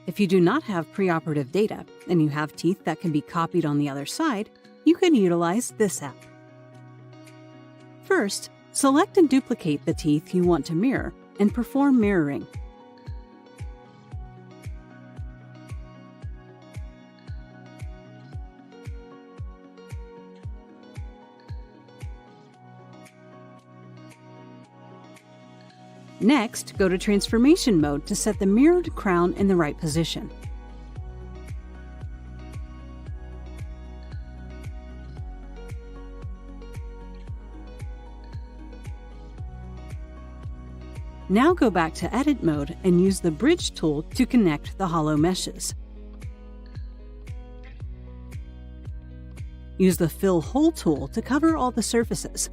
If you do not have preoperative data and you have teeth that can be copied on the other side, you can utilize this app. First, select and duplicate the teeth you want to mirror and perform mirroring. Next, go to Transformation mode to set the mirrored crown in the right position. Now go back to Edit mode and use the Bridge tool to connect the hollow meshes. Use the Fill Hole tool to cover all the surfaces.